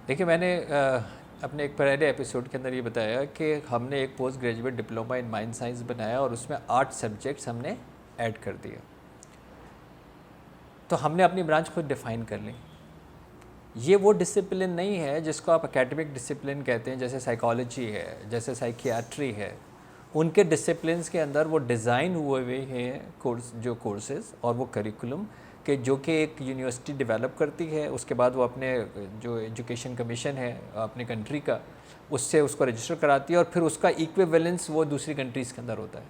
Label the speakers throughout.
Speaker 1: देखिए मैंने अपने एक पहले एपिसोड के अंदर ये बताया कि हमने एक post graduate diploma in mind science बनाया और उसमें 8 सब्जेक्ट्स हमने ऐड कर दिए। तो हमने अपनी ब्रांच खुद डिफ़ाइन कर ली। ये वो डिसिप्लिन नहीं है जिसको आप एकेडमिक डिसिप्लिन कहते हैं, जैसे साइकोलॉजी है, जैसे साइकियाट्री है। उनके डिसिप्लिन्स के अंदर वो डिज़ाइन हुए हुए हैं कोर्सेज़ और वो करिकुलम कि जो कि एक यूनिवर्सिटी डेवलप करती है, उसके बाद वो अपने जो एजुकेशन कमीशन है अपने कंट्री का, उससे उसको रजिस्टर कराती है और फिर उसका इक्विवेलेंस वो दूसरी कंट्रीज़ के अंदर होता है।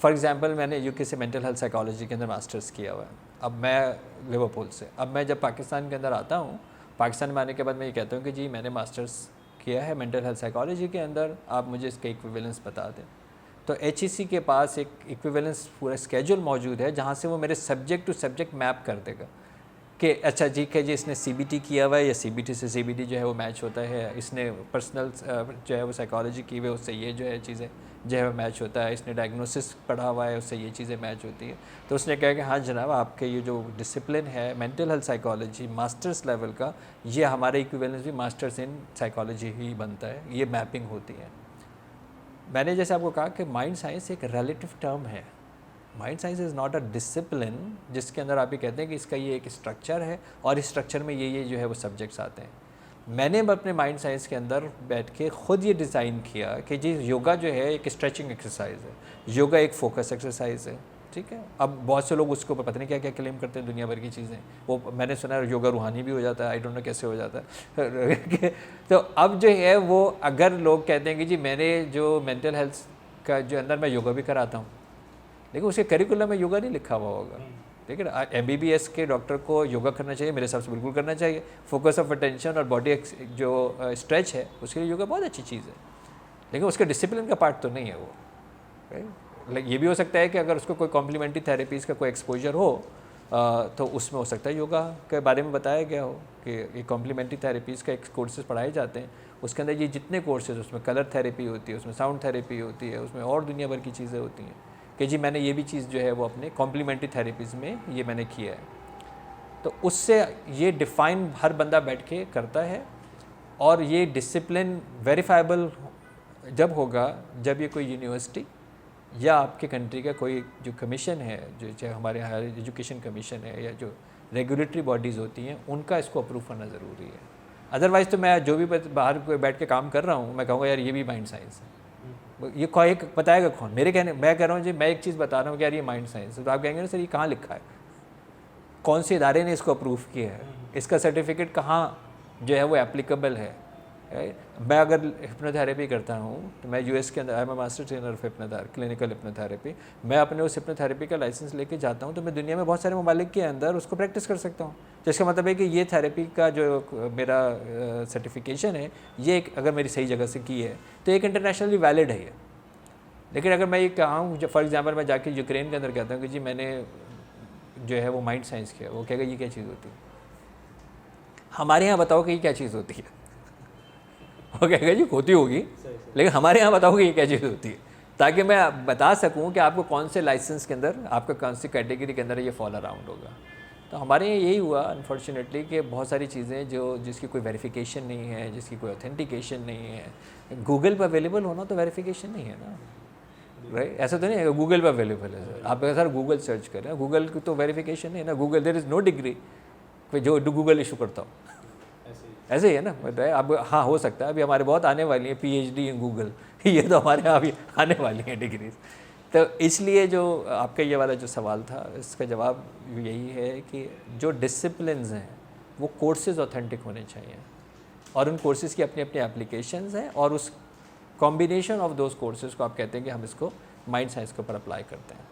Speaker 1: फॉर एग्जांपल मैंने यूके से मेंटल हेल्थ साइकोलॉजी के अंदर मास्टर्स किया हुआ है, अब मैं लिवरपूल से। अब मैं जब पाकिस्तान के अंदर आता हूँ, पाकिस्तान में आने के बाद मैं ये कहता हूँ कि जी मैंने मास्टर्स किया है मेंटल हेल्थ साइकोलॉजी के अंदर, आप मुझे इसका इक्विवेलेंस बता दें। तो HEC के पास एक इक्विवेलेंस पूरा स्केड्यूल मौजूद है जहाँ से वो मेरे सब्जेक्ट टू सब्जेक्ट मैप कर देगा कि अच्छा जी कि जी इसने CBT किया हुआ है या CBT से CBT जो है वो मैच होता है, इसने पर्सनल जो है वो साइकोलॉजी की हुई है उससे ये जो है चीज़ें जो है वो मैच होता है, इसने डायग्नोसिस पढ़ा हुआ है उससे ये चीज़ें मैच होती है। तो उसने कहा कि हाँ जनाब आपके ये जो डिसिप्लिन है mental health psychology masters level का, ये हमारे इक्विवेलेंस भी मास्टर्स इन साइकोलॉजी ही बनता है, ये मैपिंग होती है। मैंने जैसे आपको कहा कि माइंड साइंस एक रिलेटिव टर्म है। Mind science is not a discipline जिसके अंदर आप ये कहते हैं कि इसका ये एक स्ट्रक्चर है और इस स्ट्रक्चर में ये जो है वो सब्जेक्ट्स आते हैं। मैंने अपने माइंड साइंस के अंदर बैठ के ख़ुद ये डिज़ाइन किया कि जी योगा जो है एक स्ट्रेचिंग एक्सरसाइज है, योगा एक फोकस एक्सरसाइज है, ठीक है। अब बहुत से लोग उसके ऊपर पता नहीं क्या क्या क्लेम करते हैं, दुनिया भर की चीज़ें। वो मैंने सुना है योगा रूहानी भी हो जाता है, आई डोंट नो कैसे हो जाता है तो अब जो है वो अगर लोग कहते हैं कि जी मैंने जो मेंटल हेल्थ का जो अंदर मैं योगा भी कराता हूँ, लेकिन उसके करिकुलम में योगा नहीं लिखा हुआ होगा, ठीक है ना। MBBS के डॉक्टर को योगा करना चाहिए, मेरे हिसाब से बिल्कुल करना चाहिए। फोकस ऑफ अटेंशन और बॉडी जो स्ट्रेच है उसके लिए योगा बहुत अच्छी चीज़ है, लेकिन उसके डिसिप्लिन का पार्ट तो नहीं है वो, राइट। ये भी हो सकता है कि अगर उसको कोई कॉम्प्लीमेंट्री थेरेपीज़ का कोई एक्सपोजर हो तो उसमें हो सकता है योगा के बारे में बताया गया हो कि ये कॉम्प्लीमेंट्री थेरेपीज़ का एक कोर्सेज पढ़ाए जाते हैं, उसके अंदर ये जितने कोर्सेज, उसमें कलर थेरेपी होती है, उसमें साउंड थेरेपी होती है, उसमें और दुनिया भर की चीज़ें होती हैं कि जी मैंने ये भी चीज़ जो है वो अपने कॉम्प्लीमेंट्री थेरेपीज़ में ये मैंने किया है। तो उससे ये डिफ़ाइन हर बंदा बैठ के करता है और ये डिसिप्लिन वेरीफाइबल जब होगा जब ये कोई यूनिवर्सिटी या आपके कंट्री का कोई जो कमीशन है, जो चाहे हमारे हायर एजुकेशन कमीशन है या जो रेगुलेटरी बॉडीज़ होती हैं, उनका इसको अप्रूव करना ज़रूरी है। अदरवाइज़ तो मैं जो भी बाहर बैठ के काम कर रहा हूँ मैं कहूँगा यार ये भी माइंड साइंस है। ये कोई बताएगा कौन? मेरे कहने मैं कह रहा हूँ जी मैं एक चीज़ बता रहा हूँ कि यार ये माइंड साइंस है, तो आप कहेंगे ना सर ये कहाँ लिखा है, कौन से इदारे ने इसको अप्रूव किया है, इसका सर्टिफिकेट कहाँ जो है वो एप्लीकेबल है। मैं अगर हिप्नोथेरेपी करता हूँ तो मैं US के अंदर, I am a master trainer of hypnotherapy, clinical hypnotherapy, मैं अपने उस हिप्नोथेरेपी का लाइसेंस लेके जाता हूँ तो मैं दुनिया में बहुत सारे ममालिक के अंदर उसको प्रैक्टिस कर सकता हूँ। जिसका मतलब है कि ये थेरेपी का जो मेरा सर्टिफिकेशन है ये एक अगर मेरी सही जगह से की है तो एक इंटरनेशनली वैलिड है ये। लेकिन अगर मैं ये कहूँ फॉर एग्जांपल मैं जाके यूक्रेन के अंदर कहता हूँ कि जी मैंने जो है वो माइंड साइंस किया, वो कहेगा ये क्या चीज़ होती है, हमारे यहाँ बताओ कि ये क्या चीज़ होती है वो कहेगा जी होती होगी, लेकिन हमारे यहाँ बताओ कि ये क्या चीज़ होती है, ताकि मैं बता सकूँ कि आपको कौन से लाइसेंस के अंदर, आपका कौन सी कैटेगरी के अंदर ये फॉल अराउंड होगा। तो हमारे यहाँ यही हुआ अनफॉर्चुनेटली कि बहुत सारी चीज़ें जो जिसकी कोई वेरिफिकेशन नहीं है, जिसकी कोई ऑथेंटिकेशन नहीं है, गूगल पर अवेलेबल होना तो वेरिफिकेशन नहीं है ना, राइट। ऐसा तो नहीं है गूगल पर अवेलेबल है सर, आप सर गूगल सर्च करें, गूगल की तो वेरिफिकेशन नहीं है ना, Google there is no degree जो गूगल इशू करता हो, ऐसे ही है ना, बताए। अब हाँ हो सकता है अभी हमारे बहुत आने वाली है PhD इन गूगल ये तो हमारे यहाँ अभी आने वाली हैं डिग्रीज। तो इसलिए जो आपका ये वाला जो सवाल था इसका जवाब यही है कि जो डिसिप्लिन्स हैं वो कोर्सेज ऑथेंटिक होने चाहिए और उन कोर्सेज़ की अपनी अपनी एप्लीकेशंस हैं और उस कॉम्बिनेशन ऑफ दोज कोर्सेज़ को आप कहते हैं कि हम इसको माइंड साइंस के ऊपर अप्लाई करते हैं।